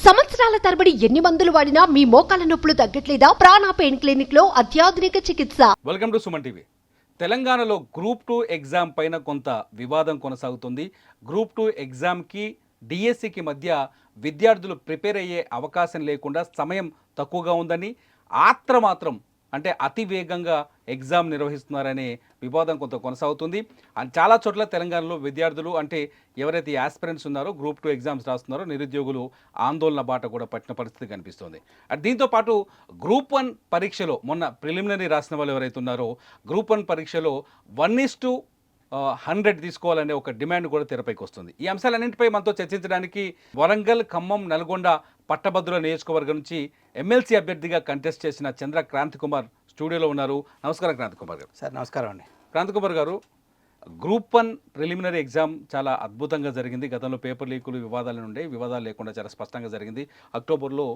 సంవత్సరాల తరబడి ఎన్ని మందులు వాడినా మీ మోకాల నొప్పులు తగ్గట్లేదా? ప్రాణ పెయిన్ క్లినిక్ లో అత్యాధునిక చికిత్స. Welcome to Suman TV. తెలంగాణలో గ్రూప్ 2 ఎగ్జామ్ పైన కొంత వివాదం కొనసాగుతుంది. గ్రూప్ 2 ఎగ్జామ్కి డిఎస్సికి మధ్య విద్యార్థులు ప్రిపేర్ అయ్యే అవకాశం లేకుండా సమయం తక్కువగా ఉందని, మాత్రం అంటే అతి వేగంగా ఎగ్జామ్ నిర్వహిస్తున్నారనే వివాదం కొంత కొనసాగుతుంది. చాలా చోట్ల తెలంగాణలో విద్యార్థులు అంటే ఎవరైతే యాస్పిరెంట్స్ ఉన్నారో గ్రూప్ 2 ఎగ్జామ్స్ రాస్తున్నారో నిరుద్యోగులు ఆందోళన బాట కూడా పట్టిన పరిస్థితి కనిపిస్తుంది. దీంతోపాటు గ్రూప్ 1 పరీక్షలో మొన్న ప్రిలిమినరీ రాసిన వాళ్ళు ఎవరైతే ఉన్నారో గ్రూప్ 1 పరీక్షలో 1:100 తీసుకోవాలనే ఒక డిమాండ్ కూడా తెరపైకి వస్తుంది. ఈ అంశాలన్నింటిపై మనతో చర్చించడానికి వరంగల్, ఖమ్మం, నల్గొండ పట్టభద్రుల నియోజకవర్గం నుంచి ఎమ్మెల్సీ అభ్యర్థిగా కంటెస్ట్ చేసిన చంద్ర క్రాంతికుమార్ స్టూడియోలో ఉన్నారు. నమస్కారం క్రాంతికుమార్ గారు. సార్ నమస్కారం అండి. క్రాంతికుమార్ గారు, గ్రూప్ 1 ప్రిలిమినరీ ఎగ్జామ్ చాలా అద్భుతంగా జరిగింది. గతంలో పేపర్ లీకులు వివాదాలు ఉండే, వివాదాలు లేకుండా చాలా స్పష్టంగా జరిగింది. అక్టోబర్లో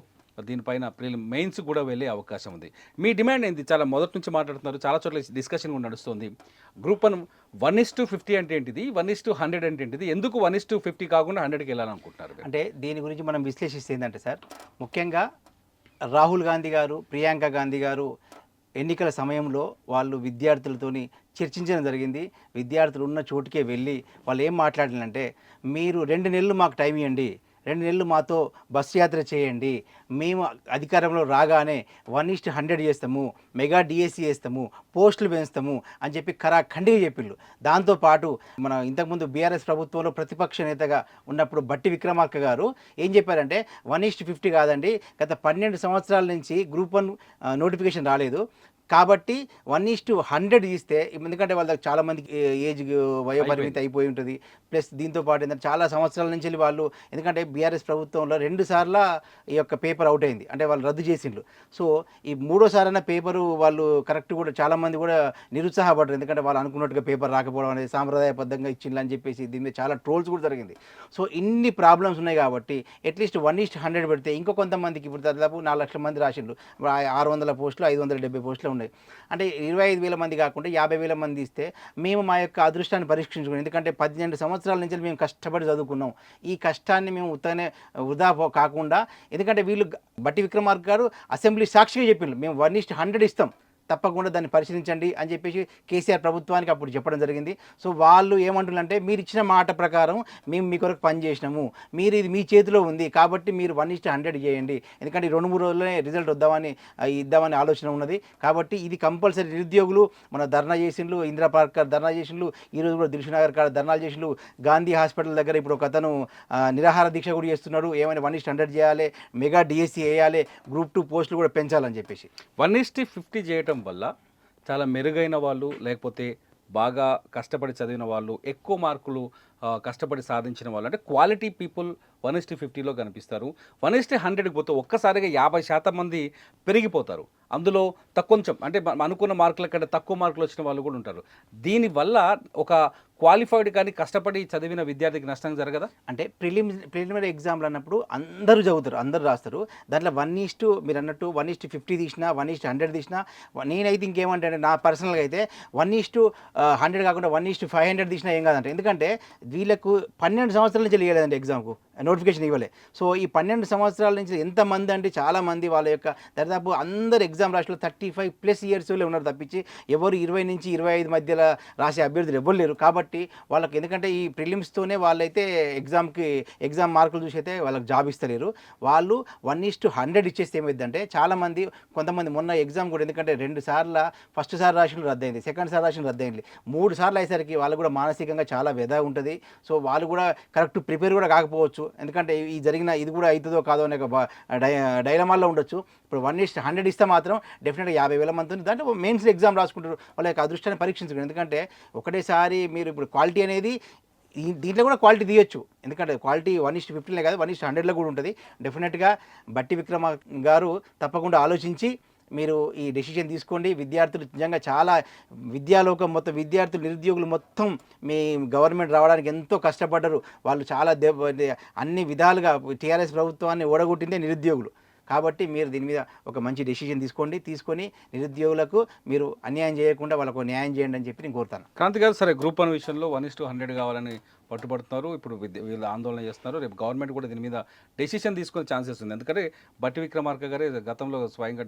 దీనిపైన మెయిన్స్ కూడా వెళ్ళే అవకాశం ఉంది. మీ డిమాండ్ ఏంది? చాలా మొదటి నుంచి మాట్లాడుతున్నారు, చాలా చోట్ల డిస్కషన్ కూడా నడుస్తుంది. గ్రూప్ 1 1:50 అంటే ఏంటిది, 1:100 అంటే ఏంటిది, ఎందుకు 1:50 కాకుండా 100కి వెళ్ళాలనుకుంటున్నారు? అంటే దీని గురించి మనం విశ్లేషిస్తే ఏంటంటే సార్, ముఖ్యంగా రాహుల్ గాంధీ గారు, ప్రియాంక గాంధీ గారు ఎన్నికల సమయంలో వాళ్ళు విద్యార్థులతోని చర్చించడం జరిగింది. విద్యార్థులు ఉన్న చోటుకే వెళ్ళి వాళ్ళు ఏం మాట్లాడారంటే, మీరు 2 నెలలు మాకు టైం ఇవ్వండి, 2 నెలలు మాతో బస్సు యాత్ర చేయండి, మేము అధికారంలో రాగానే 1:100 చేస్తాము, మెగా డిఎస్సి చేస్తాము, పోస్టులు పెంచుతాము అని చెప్పి ఖండిగా చెప్పిళ్ళు. దాంతోపాటు మన ఇంతకుముందు బీఆర్ఎస్ ప్రభుత్వంలో ప్రతిపక్ష నేతగా ఉన్నప్పుడు బట్టి విక్రమార్క గారు ఏం చెప్పారంటే, 1:50 కాదండి, గత 12 సంవత్సరాల నుంచి గ్రూప్ 1 నోటిఫికేషన్ రాలేదు కాబట్టి 1:100 ఇస్తే, ఎందుకంటే వాళ్ళకి చాలామందికి ఏజ్ వయోపరిమితి అయిపోయి ఉంటుంది. ప్లస్ దీంతోపాటు ఏంటంటే చాలా సంవత్సరాల నుంచి వాళ్ళు, ఎందుకంటే బీఆర్ఎస్ ప్రభుత్వంలో 2 సార్లు ఈ యొక్క పేపర్ అవుట్ అయింది, అంటే వాళ్ళు రద్దు చేసిండ్రు. సో ఈ 3వ పేపరు వాళ్ళు కరెక్ట్ కూడా చాలామంది కూడా నిరుత్సాహపడ్డారు, ఎందుకంటే వాళ్ళు అనుకున్నట్టుగా పేపర్ రాకపోవడం అనేది సాంప్రదాయబద్ధంగా ఇచ్చిండ్రు అని చెప్పేసి దీని మీద చాలా ట్రోల్స్ కూడా జరిగింది. సో ఇన్ని ప్రాబ్లమ్స్ ఉన్నాయి కాబట్టి అట్లీస్ట్ 1:100 పెడితే ఇంకో కొంతమందికి, ఇప్పుడు దాదాపు 4 లక్షల మంది రాసిండ్రు, 600 పోస్టులు 570 పోస్టులు ఉన్నాయి. అంటే 25,000 మంది కాకుండా 50,000 మంది ఇస్తే మేము మా యొక్క అదృష్టాన్ని పరీక్షించుకున్నాం. ఎందుకంటే 12 సంవత్సరాల నుంచి మేము కష్టపడి చదువుకున్నాం. ఈ కష్టాన్ని మేము వృధా కాకుండా, ఎందుకంటే వీళ్ళు బట్టి విక్రమార్క గారు అసెంబ్లీ సాక్షిగా చెప్పిండ్రు, మేము 1:100 ఇస్తాం, తప్పకుండా దాన్ని పరిశీలించండి అని చెప్పేసి కేసీఆర్ ప్రభుత్వానికి అప్పుడు చెప్పడం జరిగింది. సో వాళ్ళు ఏమంటున్నారంటే, మీరు ఇచ్చిన మాట ప్రకారం మేము మీ కొరకు పనిచేసినాము, మీరు ఇది మీ చేతిలో ఉంది కాబట్టి మీరు 1:100 చేయండి, ఎందుకంటే 2-3 రోజుల్లోనే రిజల్ట్ ఇద్దామని ఆలోచన ఉన్నది. కాబట్టి ఇది కంపల్సరీ. నిరుద్యోగులు మన ధర్నా చేసిండ్రు, ఇందిరా పార్క్ ధర్నా చేసిండ్రు, ఈరోజు కూడా దిల్షునగర్ కాడ ధర్నాలు చేసిండ్రు, గాంధీ హాస్పిటల్ దగ్గర ఇప్పుడు ఒక అతను నిరాహార దీక్ష కూడా చేస్తున్నాడు, ఏమైనా 1:100 చేయాలి, మెగా డిఎస్సి వేయాలి, గ్రూప్ 2 పోస్టులు కూడా పెంచాలని చెప్పేసి. 1:50 చేయడం వల్ల చాలా మెరుగైన వాళ్ళు, లేకపోతే బాగా కష్టపడి చదివిన వాళ్ళు, ఎక్కువ మార్కులు కష్టపడి సాధించిన వాళ్ళు, అంటే క్వాలిటీ పీపుల్ 1:50లో కనిపిస్తారు. 1:100కి పోతే ఒక్కసారిగా 50% మంది పెరిగిపోతారు. అందులో కొంచెం అంటే అనుకున్న మార్కుల కంటే తక్కువ మార్కులు వచ్చిన వాళ్ళు కూడా ఉంటారు. దీనివల్ల ఒక క్వాలిఫైడ్ కానీ కష్టపడి చదివిన విద్యార్థికి నష్టం జరగదా? అంటే ప్రిలిమినరీ ఎగ్జామ్లు అన్నప్పుడు అందరూ చదువుతారు, అందరూ రాస్తారు. దాంట్లో మీరు అన్నట్టు 1:50 తీసినా, 1:100 తీసినా, నేనైతే ఇంకేమంటే, నా పర్సనల్గా అయితే 1:100 కాకుండా 1:500 తీసినా ఏం కాదంటే, ఎందుకంటే వీళ్ళకు 12 సంవత్సరాల నుంచి వెళ్ళలేదండి ఎగ్జామ్కు, నోటిఫికేషన్ ఇవ్వలే. సో ఈ 12 సంవత్సరాల నుంచి ఎంతమంది అంటే చాలామంది వాళ్ళ యొక్క దాదాపు అందరు ఎగ్జామ్ రాష్ట్రంలో 35+ ఇయర్స్ ఉన్నారు తప్పించి ఎవరు 20 నుంచి 25 మధ్యలో రాసే అభ్యర్థులు ఎవరు లేరు. కాబట్టి వాళ్ళకి, ఎందుకంటే ఈ ప్రిలిమ్స్తోనే వాళ్ళైతే ఎగ్జామ్ మార్కులు చూసి అయితే వాళ్ళకి జాబ్ ఇస్తలేరు. వాళ్ళు 1:100 ఇచ్చేస్తే ఏమైందంటే, చాలామంది కొంతమంది మొన్న ఎగ్జామ్ కూడా, ఎందుకంటే 2 సార్లు ఫస్ట్ సారి రాసిన రద్దయింది, సెకండ్ సారి రాసిన రద్దయింది, 3 సార్లు అయ్యేసరికి వాళ్ళు కూడా మానసికంగా చాలా వ్యధ ఉంటుంది. సో వాళ్ళు కూడా కరెక్ట్ ప్రిపేర్ కూడా కాకపోవచ్చు, ఎందుకంటే ఇది కూడా అవుతుందో కాదో అనే డైలమాల్లో ఉండొచ్చు. ఇప్పుడు 1:100 ఇస్తే మాత్రం డెఫినెట్గా 50,000 మంది దాంట్లో మెయిన్స్ ఎగ్జామ్ రాసుకుంటారు, వాళ్ళ యొక్క అదృష్టాన్ని పరీక్షించుకుంటారు. ఎందుకంటే ఒకటేసారి మీరు ఇప్పుడు క్వాలిటీ అనేది దీంట్లో కూడా క్వాలిటీ తీయొచ్చు, ఎందుకంటే క్వాలిటీ 1:50 కాదు, 1:100లో కూడా ఉంటుంది. డెఫినెట్గా బట్టి విక్రమ గారు తప్పకుండా ఆలోచించి మీరు ఈ డెసిషన్ తీసుకోండి. విద్యార్థులు నిజంగా చాలా విద్యాలోకం మొత్తం, విద్యార్థులు నిరుద్యోగులు మొత్తం మీ గవర్నమెంట్ రావడానికి ఎంతో కష్టపడ్డారు. వాళ్ళు చాలా అన్ని విధాలుగా టీఆర్ఎస్ ప్రభుత్వాన్ని ఓడగొట్టిందే నిరుద్యోగులు. కాబట్టి మీరు దీని మీద ఒక మంచి డెసిషన్ తీసుకొని నిరుద్యోగులకు మీరు అన్యాయం చేయకుండా వాళ్ళకు న్యాయం చేయండి అని చెప్పి నేను కోరుతాను. క్రాంతి గారు, సరే గ్రూప్ 1 విషయంలో 1:100 కావాలని పట్టుబడుతున్నారు. ఇప్పుడు వీళ్ళు ఆందోళన చేస్తున్నారు. రేపు గవర్నమెంట్ కూడా దీని మీద డెసిషన్ తీసుకునే ఛాన్సెస్ ఉంది. ఎందుకంటే బట్టి విక్రమార్క గారే గతంలో స్వయంగా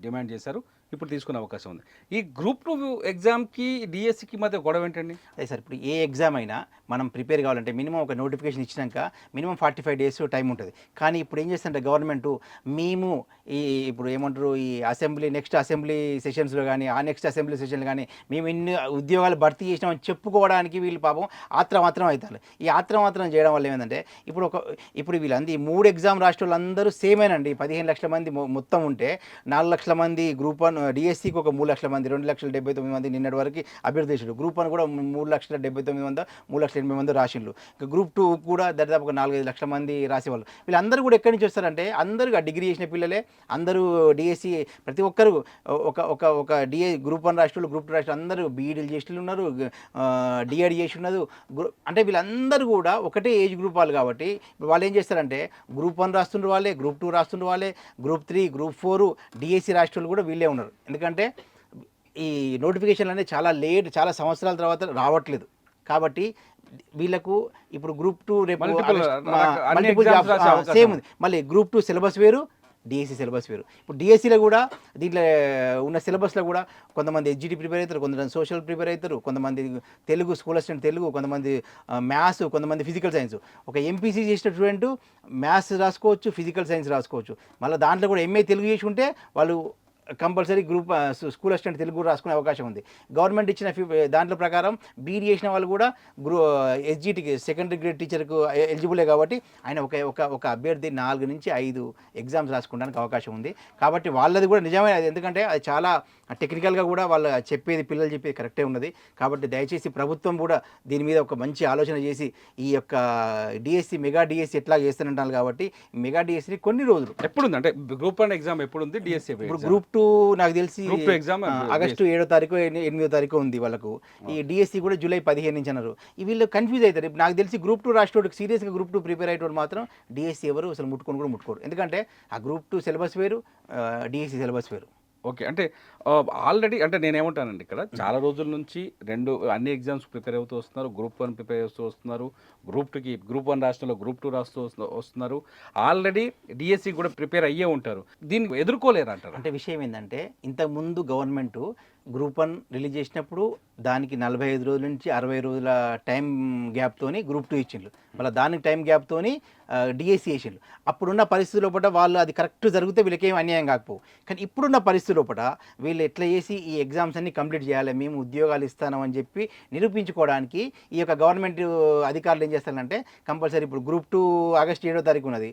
డిమాండ్ చేశారు. ఇప్పుడు తీసుకునే అవకాశం ఉంది. ఈ గ్రూప్ 2 ఎగ్జామ్కి డిఎస్సికి మధ్య గొడవ ఏంటండి? అదే సార్, ఇప్పుడు ఏ ఎగ్జామ్ అయినా మనం ప్రిపేర్ కావాలంటే మినిమం ఒక నోటిఫికేషన్ ఇచ్చినాక మినిమం 45 డేస్ టైం ఉంటుంది. కానీ ఇప్పుడు ఏం చేస్తుంటే గవర్నమెంట్ మేము ఇప్పుడు ఏమంటారు ఈ నెక్స్ట్ అసెంబ్లీ సెషన్స్లో కానీ ఆ నెక్స్ట్ అసెంబ్లీ సెషన్లు కానీ మేము ఇన్ని ఉద్యోగాలు భర్తీ చేసినామని చెప్పుకోవడానికి వీళ్ళు పాపం ఆత్రమాత్రం అవుతారు. ఈ ఆత్రమాత్రం చేయడం వల్ల ఏమైందంటే ఇప్పుడు వీళ్ళందరూ ఈ 3 ఎగ్జామ్ రాష్ట్ర వాళ్ళందరూ సేమేనండి. 15 లక్షల మంది మొత్తం ఉంటే 4 లక్షల మంది గ్రూప్ 1 డిఎస్సికి ఒక 3 లక్షల మంది 2,79,000 మంది నిన్నటి వరకు అభ్యర్థించారు. గ్రూప్ 1 కూడా 3,79,000 3,80,000 రాసిండ్రు. ఇంకా గ్రూప్ 2 కూడా దాదాపు ఒక 4-5 లక్షల మంది రాసేవాళ్ళు. వీళ్ళందరూ కూడా ఎక్కడి నుంచి వస్తారంటే అందరూ డిగ్రీ చేసిన పిల్లలే, అందరూ డిఎస్సి ప్రతి ఒక్కరు ఒక గ్రూప్ 1 రాష్ట్రాలు గ్రూప్ 2 రాష్ట్రాలు అందరూ బీఈడీలు చేసిన ఉన్నారు, డిఎడ్ చేసి ఉన్నారు. అంటే వీళ్ళందరూ కూడా ఒకటే ఏజ్ గ్రూప్ వాళ్ళు కాబట్టి వాళ్ళు ఏం చేస్తారంటే గ్రూప్ 1 రాస్తుండ్రు వాళ్ళే, గ్రూప్ 2 రాస్తుండ్రు వాళ్ళే, గ్రూప్ 3 గ్రూప్ 4 డిఎస్సి రాష్ట్రాలు కూడా వీళ్ళే ఉన్నారు. ఎందుకంటే ఈ నోటిఫికేషన్లు అనేది చాలా సంవత్సరాల తర్వాత రావట్లేదు. కాబట్టి వీళ్ళకు ఇప్పుడు గ్రూప్ 2 రేపు సేమ్ ఉంది. మళ్ళీ గ్రూప్ 2 సిలబస్ వేరు, డిఎస్సి సిలబస్ వేరు. ఇప్పుడు డిఎస్సిలో కూడా దీంట్లో ఉన్న సిలబస్లో కూడా కొంతమంది ఎస్జిటి ప్రిపేర్ అవుతారు, కొంతమంది సోషల్ ప్రిపేర్ అవుతారు, కొంతమంది తెలుగు స్కూల్ అసిస్టెంట్ తెలుగు, కొంతమంది మ్యాథ్స్, కొంతమంది ఫిజికల్ సైన్స్. ఒక ఎంపీసీ చేసిన స్టూడెంట్ మ్యాథ్స్ రాసుకోవచ్చు, ఫిజికల్ సైన్స్ రాసుకోవచ్చు. మళ్ళీ దాంట్లో కూడా ఎంఏ తెలుగు చేసుకుంటే వాళ్ళు compulsory group school assistant Telugu రాసుకునే అవకాశం ఉంది. గవర్నమెంట్ ఇచ్చిన దాంట్లో ప్రకారం బీఈడీ చేసిన వాళ్ళు కూడా ఎస్జిటికి సెకండరీ గ్రేడ్ టీచర్కు ఎలిజిబులే కాబట్టి ఆయన ఒక అభ్యర్థి 4 నుంచి 5 ఎగ్జామ్స్ రాసుకోవడానికి అవకాశం ఉంది. కాబట్టి వాళ్ళది కూడా నిజమే, ఎందుకంటే అది చాలా టెక్నికల్గా కూడా వాళ్ళు పిల్లలు చెప్పేది కరెక్టే ఉన్నది. కాబట్టి దయచేసి ప్రభుత్వం కూడా దీని మీద ఒక మంచి ఆలోచన చేసి ఈ యొక్క డిఎస్సి మెగా డిఎస్సి ఎట్లా చేస్తానంటారు. కాబట్టి మెగా డిఎస్సి కొన్ని రోజులు ఎప్పుడుంది అంటే గ్రూప్ 1 ఎగ్జామ్ ఎప్పుడుంది? డిఎస్సి ఇప్పుడు గ్రూప్ 2 నాకు తెలిసి ఆగస్టు 7వ తారీఖు 8వ తారీఖు ఉంది వాళ్ళకు. ఈ డిఎస్సి కూడా జూలై 15 నుంచి అన్నారు. వీళ్ళు కన్ఫ్యూజ్ అవుతారు. నాకు తెలిసి గ్రూప్ 2 రాష్ట్రోడికి సీరియస్గా గ్రూప్ 2 ప్రిపేర్ అయ్యేటోడు మాత్రం డిఎస్సి ఎవరు అసలు ముట్టుకోరు. ఎందుకంటే ఆ గ్రూప్ 2 సిలబస్ వేరు, డిఎస్సి సిలబస్ వేరు. ఓకే, అంటే ఆల్రెడీ అంటే నేనేమంటానండి, ఇక్కడ చాలా రోజుల నుంచి అన్ని ఎగ్జామ్స్ ప్రిపేర్ అవుతూ వస్తున్నారు. గ్రూప్ 1 ప్రిపేర్ అవుతూ వస్తున్నారు, గ్రూప్ 1 రాష్ట్రంలో గ్రూప్ 2 రాస్తూ వస్తున్నారు. ఆల్రెడీ డిఎస్సి కూడా ప్రిపేర్ అయ్యే ఉంటారు. దీన్ని ఎదుర్కోలేరు అంటారు. అంటే విషయం ఏంటంటే ఇంతకుముందు గవర్నమెంట్ గ్రూప్ 1 రిలీజ్ చేసినప్పుడు దానికి 45 రోజుల నుంచి 60 రోజుల టైం గ్యాప్తోని గ్రూప్ 2 ఇచ్చిండ్రు. మళ్ళీ దానికి టైం గ్యాప్తోని డిఎస్సి వేసిండ్రు. అప్పుడున్న పరిస్థితి లోపల వాళ్ళు అది కరెక్ట్ జరిగితే వీళ్ళకేం అన్యాయం కాకపోవు. కానీ ఇప్పుడున్న పరిస్థితి లోపల వీళ్ళు ఎట్లా చేసి ఈ ఎగ్జామ్స్ అన్ని కంప్లీట్ చేయాలి, మేము ఉద్యోగాలు ఇస్తామని చెప్పి నిరూపించుకోవడానికి ఈ యొక్క గవర్నమెంట్ అధికారులు ఏం చేస్తారంటే కంపల్సరీ ఇప్పుడు గ్రూప్ 2 ఆగస్టు 7వ తారీఖు ఉన్నది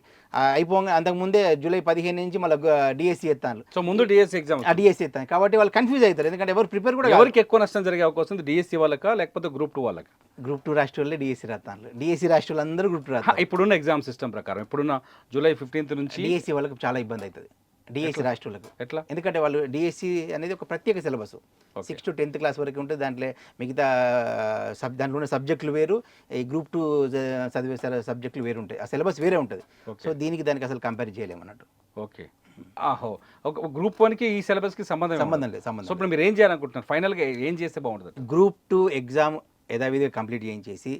అయిపోగా అంతకుముందే జూలై 15 నుంచి మళ్ళీ డిఎస్సి ఎత్తాను. సో ముందు డిఎస్సి ఎగ్జామ్ డిఎస్సి ఎత్తాను కాబట్టి వాళ్ళు కన్ఫ్యూజ్ అవుతారు. ఎందుకంటే ఎవరు ప్రిపేర్ కూడా ఎవరికి ఎక్కువ నష్టం జరిగే అవకాశం ఉంది? డిఎస్సి వాళ్ళకా లేకపోతే గ్రూప్ 2 వాళ్ళకా? గ్రూప్ 2 రాష్ట్రాలే డిఎస్సి రాస్తాను. డిఎస్సి రాష్ట్రాలు అందరూ గ్రూప్ 2 రాస్తారు. ఇప్పుడున్న ఎగ్జామ్ సిస్టమ్ ప్రకారం ఇప్పుడున్న జూలై 15 నుంచి డిఎస్సి వాళ్ళకి చాలా ఇబ్బంది అవుతుంది. డిఎస్సి రాష్ట్రాలకు ఎట్లా? ఎందుకంటే వాళ్ళు డిఎస్సి అనేది ఒక ప్రత్యేక syllabus 6th to 10th class వరకు ఉంటుంది. దాంట్లో మిగతా దాంట్లో ఉన్న సబ్జెక్టులు వేరు, ఈ గ్రూప్ 2 చదివే సబ్జెక్టులు వేరు ఉంటాయి. ఆ సిలబస్ వేరే ఉంటుంది. సో దానికి అసలు కంపేర్ చేయలేము అన్నట్టు. ఓకే, ఒక గ్రూప్ 1కి ఈ సిలబస్కి సంబంధం లేదు. సో ఇప్పుడు మీరు ఏం చేయాలనుకుంటున్నారు? ఫైనల్గా ఏం చేస్తే బాగుంటుంది? గ్రూప్ 2 ఎగ్జామ్ యథావిధిగా కంప్లీట్ చేయించేసి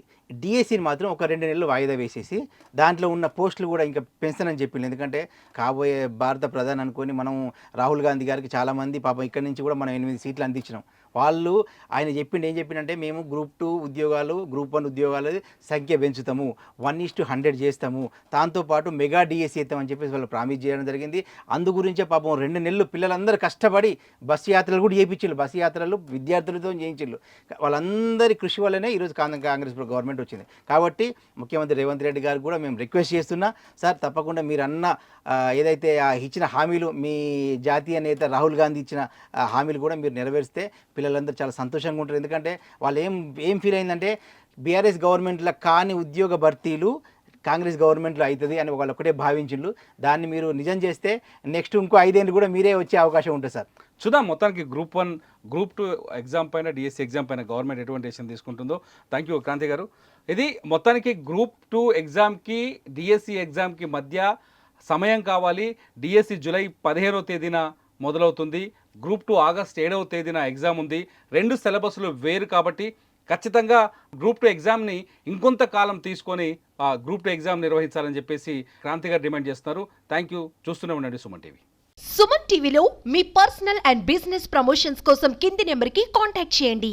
డిఎస్సిని మాత్రం ఒక 2 నెలలు వాయిదా వేసేసి దాంట్లో ఉన్న పోస్టులు కూడా ఇంకా పెంచనని చెప్పింది. ఎందుకంటే కాబోయే భారత ప్రధాని అనుకొని మనం రాహుల్ గాంధీ గారికి చాలామంది పాపం ఇక్కడి నుంచి కూడా మనం 8 సీట్లు అందించినాం. వాళ్ళు ఆయన ఏం చెప్పిండంటే మేము గ్రూప్ 2 ఉద్యోగాలు గ్రూప్ 1 ఉద్యోగాల సంఖ్య పెంచుతాము, 1:100 చేస్తాము, దాంతోపాటు మెగా డిఎస్సి ఇస్తామని చెప్పేసి వాళ్ళు ప్రామిస్ చేయడం జరిగింది. అందు గురించే పాపం 2 నెలలు పిల్లలందరూ కష్టపడి బస్సు యాత్రలు కూడా చేయించిళ్ళు. బస్సు యాత్రలు విద్యార్థులతో చేయించిళ్ళు. వాళ్ళందరి కృషి వల్లనే ఈరోజు కాంగ్రెస్ గవర్నమెంట్ వచ్చింది. కాబట్టి ముఖ్యమంత్రి రేవంత్ రెడ్డి గారికి కూడా మేము రిక్వెస్ట్ చేస్తున్నా, సార్ తప్పకుండా మీరు అన్న ఏదైతే ఇచ్చిన హామీలు మీ జాతీయ నేత రాహుల్ గాంధీ ఇచ్చిన హామీలు కూడా మీరు నెరవేరిస్తే పిల్లలందరూ చాలా సంతోషంగా ఉంటారు. ఎందుకంటే వాళ్ళు ఏం ఫీల్ అయిందంటే బీఆర్ఎస్ గవర్నమెంట్లో కాని ఉద్యోగ భర్తీలు కాంగ్రెస్ గవర్నమెంట్లో అవుతుంది అని వాళ్ళు ఒకటే భావించిండ్రు. దాన్ని మీరు నిజం చేస్తే నెక్స్ట్ ఇంకో 5 ఏళ్ళు కూడా మీరే వచ్చే అవకాశం ఉంటుంది సార్. చూద్దాం మొత్తానికి గ్రూప్ 1 గ్రూప్ 2 ఎగ్జామ్ పైన డిఎస్సి ఎగ్జామ్ పైన గవర్నమెంట్ ఎటువంటి డెసిషన్ తీసుకుంటుందో. థ్యాంక్ యూ క్రాంతి గారు. ఇది మొత్తానికి గ్రూప్ 2 ఎగ్జామ్కి డిఎస్సి ఎగ్జామ్కి మధ్య సమయం కావాలి. డిఎస్సి జూలై 15వ తేదీన మొదలవుతుంది. గ్రూప్ 2 ఆగస్ట్ 7వ తేదీన ఎగ్జామ్ ఉంది. 2 సిలబస్లు వేరు కాబట్టి ఖచ్చితంగా గ్రూప్ 2 ఎగ్జామ్ని ఇంకొంత కాలం తీసుకొని ఆ గ్రూప్ 2 ఎగ్జామ్ నిర్వహించాలని చెప్పేసి క్రాంతి గారు డిమాండ్ చేస్తున్నారు. Thank you. చూస్తూనే ఉండండి సుమన్ టీవీ. సుమన్ టీవీలో మీ పర్సనల్ అండ్ బిజినెస్ ప్రమోషన్స్ కోసం కింది నెంబర్కి కాంటాక్ట్ చేయండి.